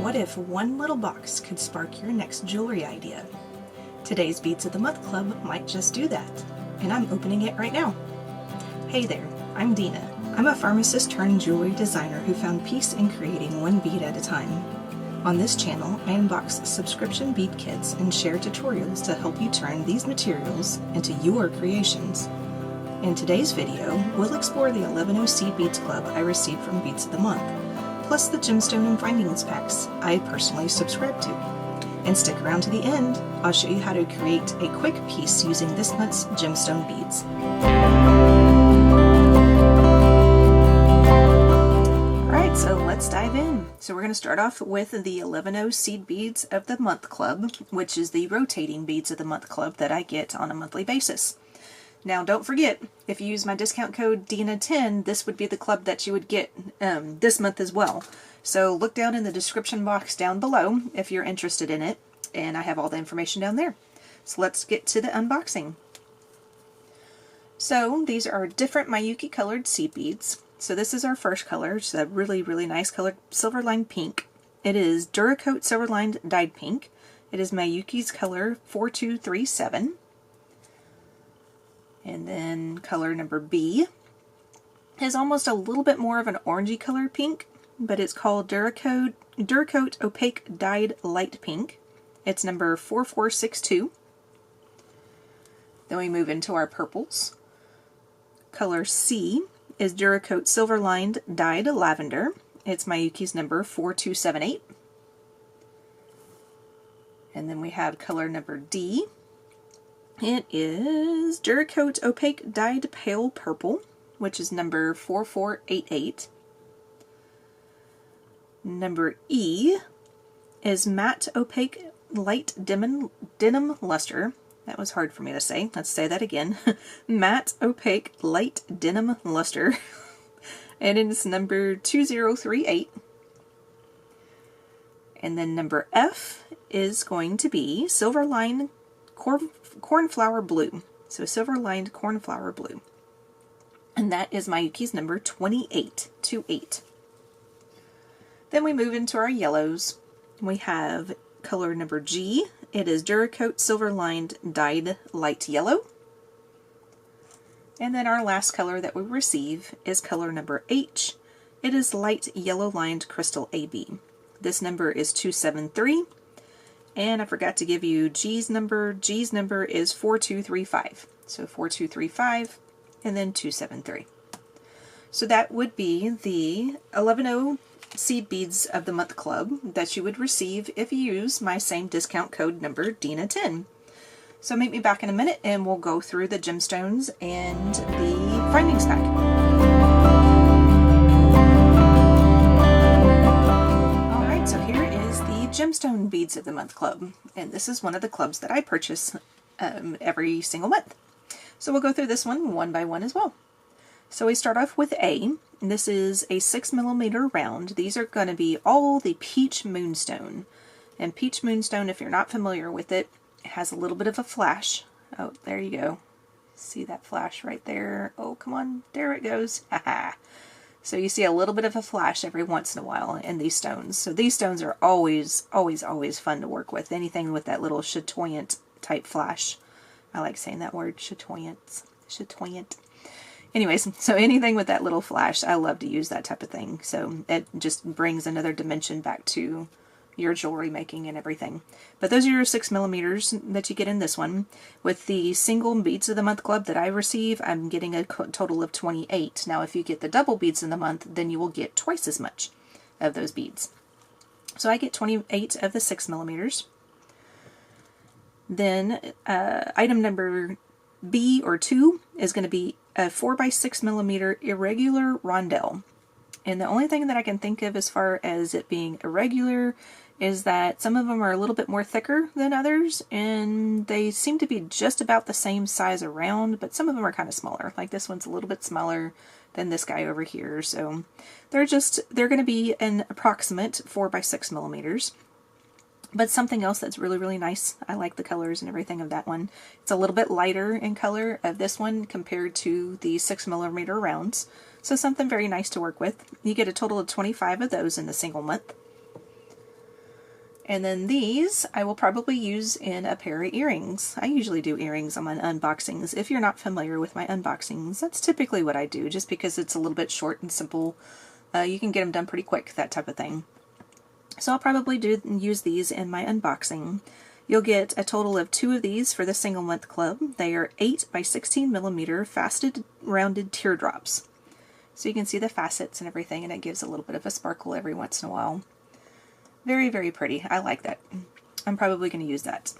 what if one little box could spark your next jewelry idea? Today's Beads of the Month Club might just do that, and I'm opening it right now. Hey there, I'm Dina. I'm a pharmacist turned jewelry designer who found peace in creating one bead at a time. On this channel, I unbox subscription bead kits and share tutorials to help you turn these materials into your creations. In today's video, we'll explore the 11 Seed Beads Club I received from Beads of the Month, plus the Gemstone and Findings packs I personally subscribe to. And stick around to the end, I'll show you how to create a quick piece using this month's Gemstone Beads. Alright, so let's dive in. So we're going to start off with the 11 Seed Beads of the Month Club, which is the rotating Beads of the Month Club that I get on a monthly basis. Now don't forget, if you use my discount code DINA10, this would be the club that you would get this month as well. So look down in the description box down below if you're interested in it, and I have all the information down there. So let's get to the unboxing. So these are different Miyuki colored seed beads. So this is our first color, which is a really, really nice color, silver lined pink. It is Duracoat silver lined dyed pink. It is Miyuki's color 4237. And then color number B is almost a little bit more of an orangey color pink, but it's called Duracoat Opaque Dyed Light Pink. It's number 4462. Then we move into our purples. Color C is Duracoat Silver Lined Dyed Lavender. It's Miyuki's number 4278. And then we have color number D. It is Duracoat Opaque Dyed Pale Purple, which is number 4488. Number E is Matte Opaque Light Denim Luster. That was hard for me to say. Let's say that again. Matte Opaque Light Denim Luster. And it is number 2038. And then number F is going to be Silver Line Cornflower Blue. So silver lined cornflower blue. And that is Miyuki's number 2828. Then we move into our yellows. We have color number G. It is Duracoat Silver Lined Dyed Light Yellow. And then our last color that we receive is color number H. It is Light Yellow Lined Crystal AB. This number is 273. And I forgot to give you G's number. G's number is 4235. So 4235 and then 273. So that would be the 11 Seed Beads of the Month Club that you would receive if you use my same discount code number DINA10. So meet me back in a minute and we'll go through the gemstones and the findings pack. Gemstone Beads of the Month Club, and this is one of the clubs that I purchase every single month. So we'll go through this one by one as well. So we start off with A, and this is a 6mm round. These are going to be all the Peach Moonstone. And Peach Moonstone, if you're not familiar with it, has a little bit of a flash. Oh, there you go. See that flash right there? Oh, come on. There it goes. Haha. So you see a little bit of a flash every once in a while in these stones. So these stones are always fun to work with. Anything with that little chatoyant type flash. I like saying that word, chatoyant. Anyways, so anything with that little flash, I love to use that type of thing. So it just brings another dimension back to your jewelry making and everything. But those are your 6mm that you get in this one. With the single Beads of the Month Club that I receive, I'm getting a total of 28. Now if you get the double Beads in the month, then you will get twice as much of those beads. So I get 28 of the 6mm. Then item number B or 2 is going to be a 4x6mm irregular rondelle. And the only thing that I can think of as far as it being irregular is that some of them are a little bit more thicker than others, and they seem to be just about the same size around, but some of them are kind of smaller. Like this one's a little bit smaller than this guy over here. So they're going to be an approximate 4x6mm. But something else that's really, really nice, I like the colors and everything of that one. It's a little bit lighter in color of this one compared to the 6mm rounds. So something very nice to work with. You get a total of 25 of those in the single month. And then these I will probably use in a pair of earrings. I usually do earrings on my unboxings. If you're not familiar with my unboxings, that's typically what I do, just because it's a little bit short and simple. You can get them done pretty quick, that type of thing. So I'll probably use these in my unboxing. You'll get a total of 2 of these for the single month club. They are 8 by 16 millimeter faceted rounded teardrops. So you can see the facets and everything, and it gives a little bit of a sparkle every once in a while. Very, very pretty. I like that. I'm probably going to use that.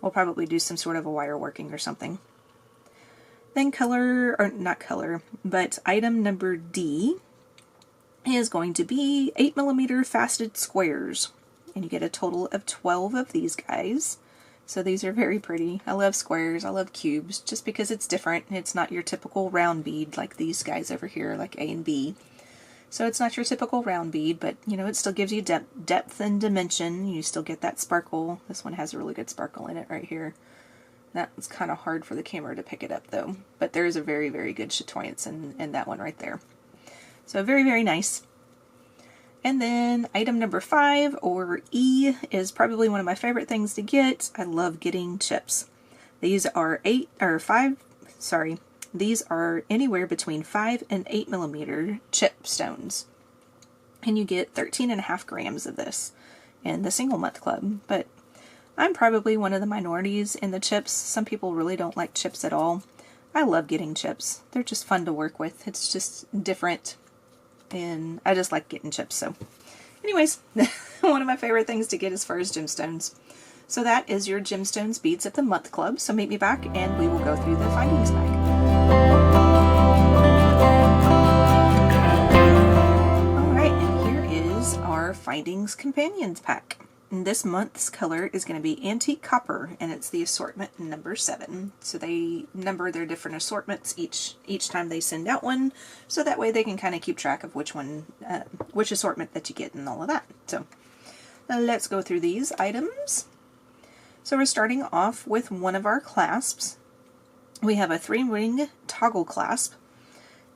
We'll probably do some sort of a wire working or something. Then color, or not color, but item number D is going to be 8 millimeter faceted squares. And you get a total of 12 of these guys. So these are very pretty. I love squares, I love cubes, just because it's different. It's not your typical round bead like these guys over here, like A and B. So it's not your typical round bead, but you know, it still gives you depth and dimension. You still get that sparkle. This one has a really good sparkle in it right here. That's kind of hard for the camera to pick it up though, but there is a very, very good chatoyance in that one right there. So very, very nice. And then item number 5, or E, is probably one of my favorite things to get. I love getting chips. These are these are anywhere between 5 and 8 millimeter chip stones. And you get 13.5 grams of this in the single month club. But I'm probably one of the minorities in the chips. Some people really don't like chips at all. I love getting chips. They're just fun to work with. It's just different. And I just like getting chips. So anyways, one of my favorite things to get as far as gemstones. So that is your Gemstones Beads of the Month Club. So meet me back and we will go through the findings bag. Alright, and here is our Findings Companions pack. And this month's color is going to be Antique Copper, and it's the assortment number 7. So they number their different assortments each time they send out one, so that way they can kind of keep track of which one, which assortment that you get and all of that. So let's go through these items. So we're starting off with one of our clasps. We have a 3-ring toggle clasp,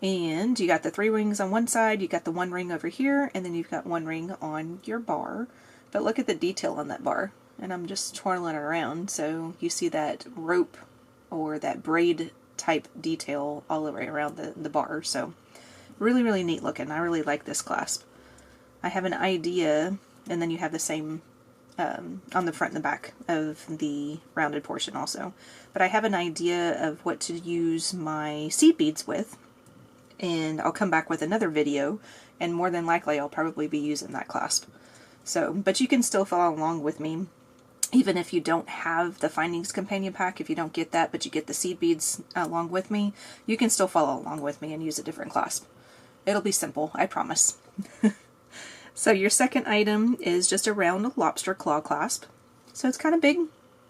and you got the 3 rings on one side, you got the 1 ring over here, and then you've got 1 ring on your bar. But look at the detail on that bar, and I'm just twirling it around, so you see that rope or that braid type detail all the way around the bar. So really, really neat looking. I really like this clasp. I have an idea, and then you have the same on the front and the back of the rounded portion also. But I have an idea of what to use my seed beads with, and I'll come back with another video, and more than likely I'll probably be using that clasp. So, but you can still follow along with me, even if you don't have the Findings Companion pack. If you don't get that, but you get the seed beads along with me, you can still follow along with me and use a different clasp. It'll be simple, I promise. So your second item is just a round lobster claw clasp. So it's kind of big.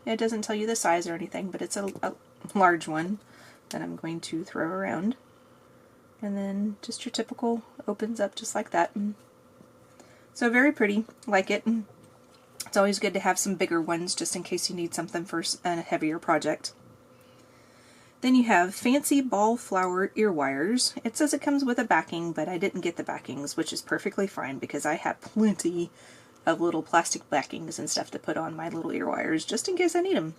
It doesn't tell you the size or anything, but it's a large one that I'm going to throw around. And then just your typical opens up just like that. So very pretty, like it. It's always good to have some bigger ones just in case you need something for a heavier project. Then you have fancy ball flower ear wires. It says it comes with a backing, but I didn't get the backings, which is perfectly fine because I have plenty of little plastic backings and stuff to put on my little ear wires just in case I need them.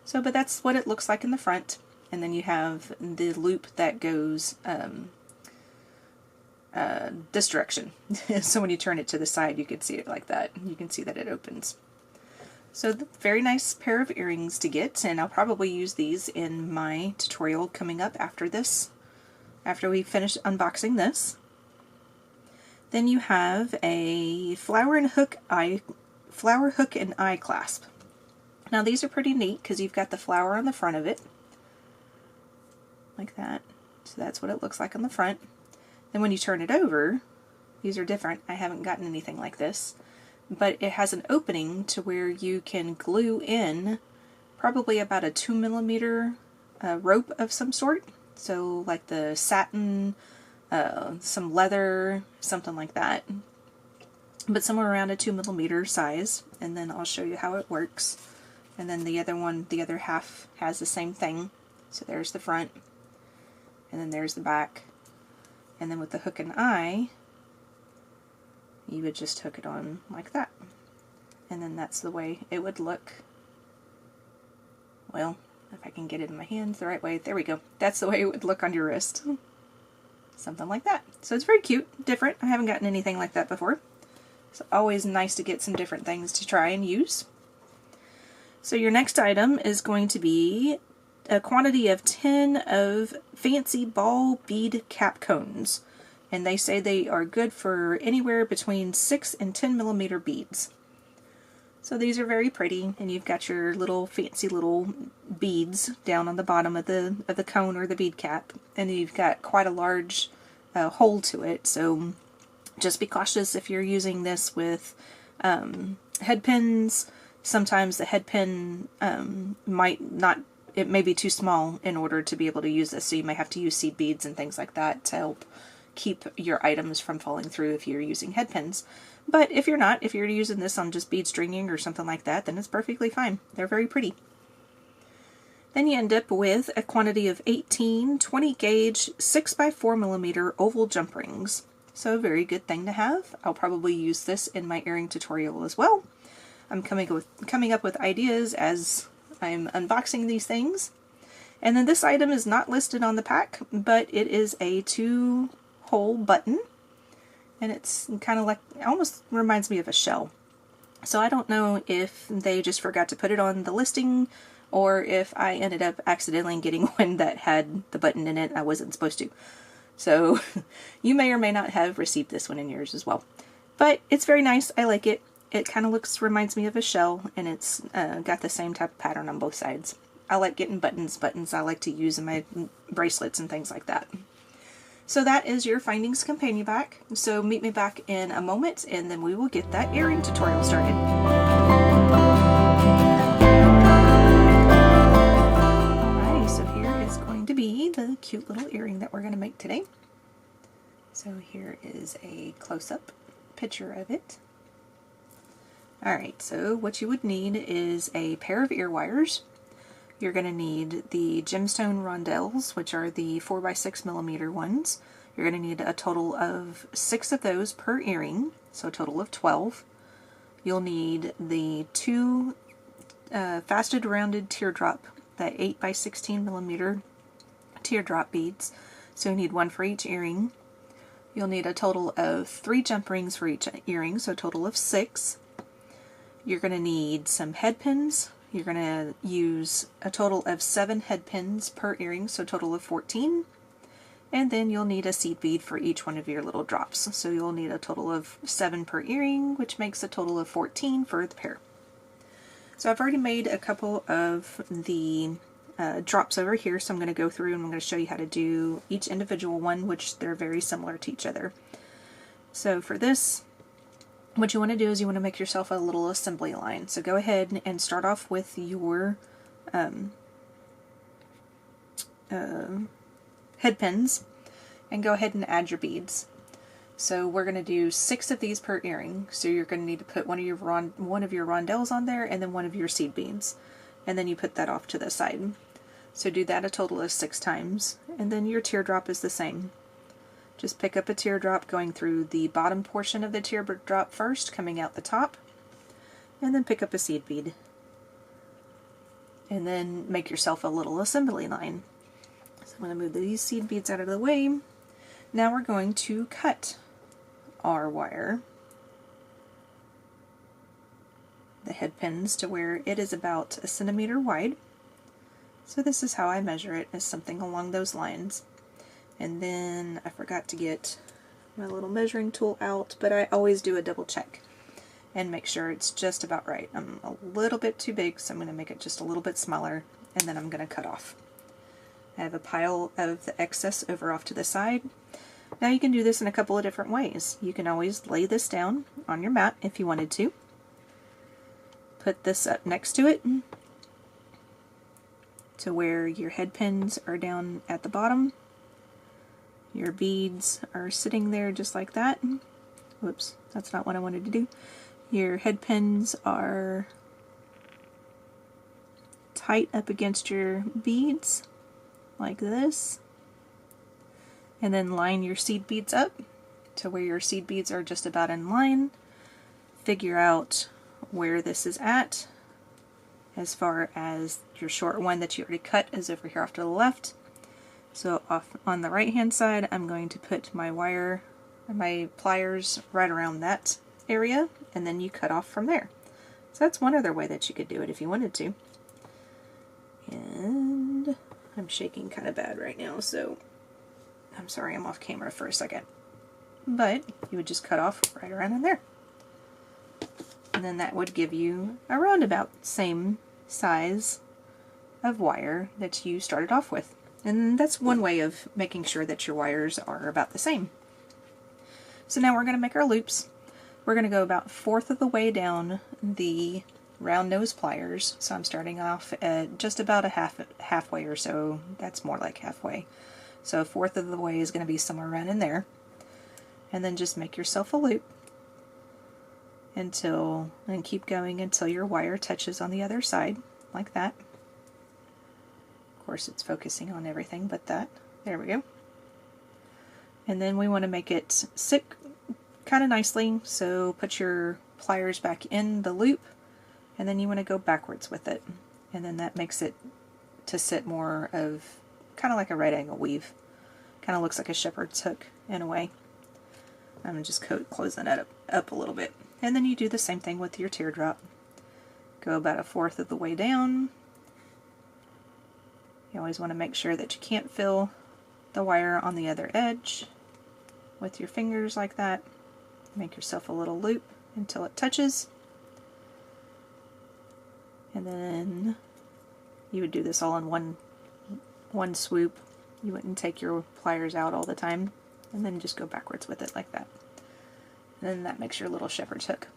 So, but that's what it looks like in the front. And then you have the loop that goes this direction. So when you turn it to the side, you can see it like that. You can see that it opens. So very nice pair of earrings to get, and I'll probably use these in my tutorial coming up after this, after we finish unboxing this. Then you have a flower hook and eye clasp. Now these are pretty neat because you've got the flower on the front of it, like that. So that's what it looks like on the front. Then when you turn it over, these are different. I haven't gotten anything like this. But it has an opening to where you can glue in probably about a 2 millimeter rope of some sort. So like the satin, some leather, something like that. But somewhere around a 2 millimeter size. And then I'll show you how it works. And then the other half has the same thing. So there's the front. And then there's the back. And then with the hook and eye, you would just hook it on like that. and then that's the way it would look. Well, if I can get it in my hands the right way, there we go. That's the way it would look on your wrist. Something like that. So it's very cute, different. I haven't gotten anything like that before. It's always nice to get some different things to try and use. So your next item is going to be a quantity of 10 of fancy ball bead cap cones. And they say they are good for anywhere between 6 and 10 millimeter beads. So these are very pretty, and you've got your little fancy little beads down on the bottom of the cone or the bead cap, and you've got quite a large hole to it. So just be cautious if you're using this with head pins. Sometimes the head pin it may be too small in order to be able to use this, so you may have to use seed beads and things like that to help keep your items from falling through if you're using head pins. But if you're not, if you're using this on just bead stringing or something like that, then it's perfectly fine. They're very pretty. Then you end up with a quantity of 18 20 gauge 6x4 millimeter oval jump rings. So a very good thing to have. I'll probably use this in my earring tutorial as well. I'm coming up with ideas as I'm unboxing these things. And then this item is not listed on the pack, but it is a 2-hole button. And it's kind of like, it almost reminds me of a shell. So I don't know if they just forgot to put it on the listing, or if I ended up accidentally getting one that had the button in it I wasn't supposed to. So you may or may not have received this one in yours as well. But it's very nice. I like it. It kind of reminds me of a shell, and it's got the same type of pattern on both sides. I like getting buttons I like to use in my bracelets and things like that. So that is your Findings companion pack. So meet me back in a moment, and then we will get that earring tutorial started. Alrighty, so here is going to be the cute little earring that we're going to make today. So here is a close-up picture of it. Alright, so what you would need is a pair of ear wires. You're going to need the Gemstone rondelles, which are the 4x6 millimeter ones. You're going to need a total of 6 of those per earring, so a total of 12. You'll need the 2 faceted rounded teardrop, the 8x16 millimeter teardrop beads, so you need 1 for each earring. You'll need a total of 3 jump rings for each earring, so a total of 6. You're going to need some head pins. You're going to use a total of 7 head pins per earring, so a total of 14. And then you'll need a seed bead for each one of your little drops. So you'll need a total of 7 per earring, which makes a total of 14 for the pair. So I've already made a couple of the drops over here, so I'm going to go through and I'm going to show you how to do each individual one, which they're very similar to each other. So for this, what you want to do is you want to make yourself a little assembly line. So go ahead and start off with your head pins and go ahead and add your beads. So we're going to do 6 of these per earring. So you're going to need to put one of your rondelles on there, and then 1 of your seed beads, and then you put that off to the side. So do that a total of 6 times, and then your teardrop is the same. Just pick up a teardrop going through the bottom portion of the teardrop first, coming out the top, and then pick up a seed bead. And then make yourself a little assembly line. So I'm going to move these seed beads out of the way. Now we're going to cut our wire, the head pins, to where it is about 1 centimeter wide. So this is how I measure it, as something along those lines. And then I forgot to get my little measuring tool out, but I always do a double check and make sure it's just about right. I'm a little bit too big, so I'm going to make it just a little bit smaller, and then I'm going to cut off. I have a pile of the excess over off to the side. Now you can do this in a couple of different ways. You can always lay this down on your mat if you wanted to. Put this up next to it to where your head pins are down at the bottom. Your beads are sitting there just like that. Whoops, that's not what I wanted to do. Your head pins are tight up against your beads, like this. And then line your seed beads up to where your seed beads are just about in line. Figure out where this is at, as far as your short one that you already cut is over here off to the left. So off on the right hand side, I'm going to put my wire and my pliers right around that area, and then you cut off from there. So that's one other way that you could do it if you wanted to. And I'm shaking kind of bad right now, so I'm sorry I'm off camera for a second. But you would just cut off right around in there. And then that would give you a roundabout same size of wire that you started off with. And that's one way of making sure that your wires are about the same. So now we're going to make our loops. We're going to go about 1/4 of the way down the round nose pliers. So I'm starting off at just about a halfway or so. That's more like halfway. So 1/4 of the way is going to be somewhere around in there. And then just make yourself a loop and keep going until your wire touches on the other side, like that. Of course, it's focusing on everything but that. There we go. And then we want to make it sit kind of nicely, so put your pliers back in the loop, and then you want to go backwards with it. And then that makes it to sit more of kind of like a right angle weave. Kind of looks like a shepherd's hook in a way. I'm just closing that up a little bit. And then you do the same thing with your teardrop. Go about 1/4 of the way down. You always want to make sure that you can't feel the wire on the other edge with your fingers like that. Make yourself a little loop until it touches. And then you would do this all in one swoop. You wouldn't take your pliers out all the time, and then just go backwards with it like that. And then that makes your little shepherd's hook.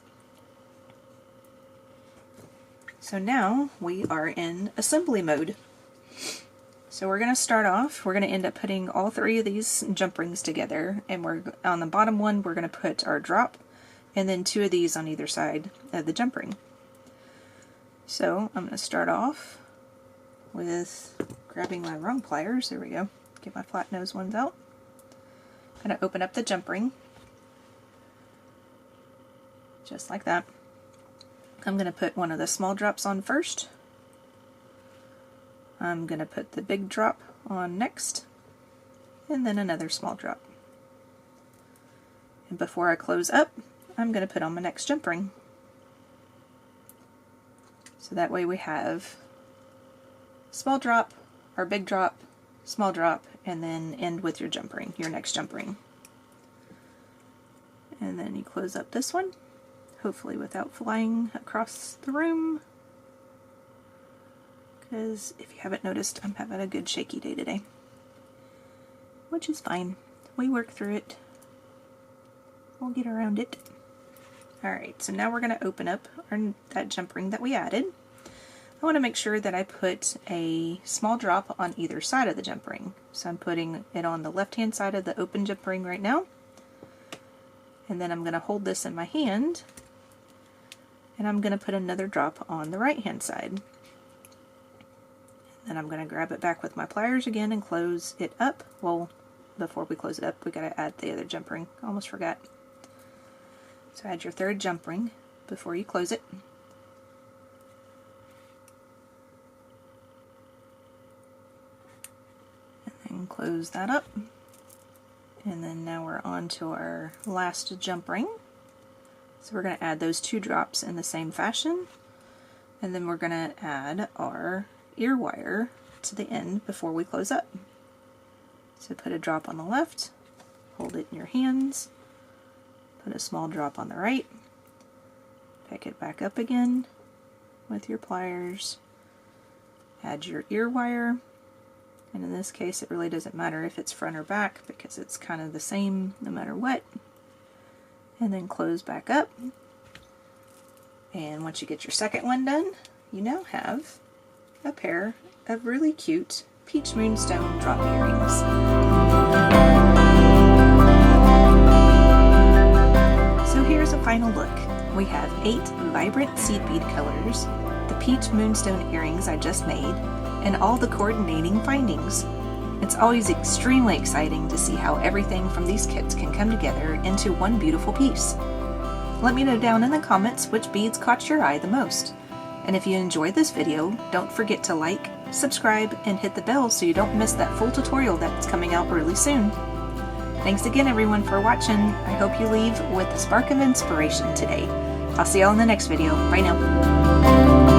So now we are in assembly mode. So we're going to start off, we're going to end up putting all 3 of these jump rings together, and we're on the bottom one we're going to put our drop, and then 2 of these on either side of the jump ring. So I'm going to start off with grabbing my wrong pliers. There we go. Get my flat nose ones out. I'm going to open up the jump ring, just like that. I'm going to put one of the small drops on first. I'm going to put the big drop on next, and then another small drop. And before I close up, I'm going to put on my next jump ring. So that way we have small drop, or big drop, small drop, and then end with your jump ring, your next jump ring. And then you close up this one, hopefully without flying across the room. Because if you haven't noticed, I'm having a good shaky day today. Which is fine. We work through it. We'll get around it. Alright, so now we're going to open up that jump ring that we added. I want to make sure that I put a small drop on either side of the jump ring. So I'm putting it on the left hand side of the open jump ring right now. And then I'm going to hold this in my hand. And I'm going to put another drop on the right hand side. And I'm going to grab it back with my pliers again and close it up. Well, before we close it up, we got to add the other jump ring. Almost forgot. So add your 3rd jump ring before you close it. And then close that up. And then now we're on to our last jump ring. So we're going to add those 2 drops in the same fashion. And then we're going to add our ear wire to the end before we close up. So put a drop on the left, hold it in your hands, put a small drop on the right, pick it back up again with your pliers, add your ear wire, and in this case it really doesn't matter if it's front or back because it's kind of the same no matter what, and then close back up. And once you get your second one done, you now have a pair of really cute peach moonstone drop earrings. So here's a final look. We have 8 vibrant seed bead colors, the peach moonstone earrings I just made, and all the coordinating findings. It's always extremely exciting to see how everything from these kits can come together into one beautiful piece. Let me know down in the comments which beads caught your eye the most. And if you enjoyed this video, don't forget to like, subscribe, and hit the bell so you don't miss that full tutorial that's coming out really soon. Thanks again everyone for watching. I hope you leave with a spark of inspiration today. I'll see y'all in the next video. Bye now.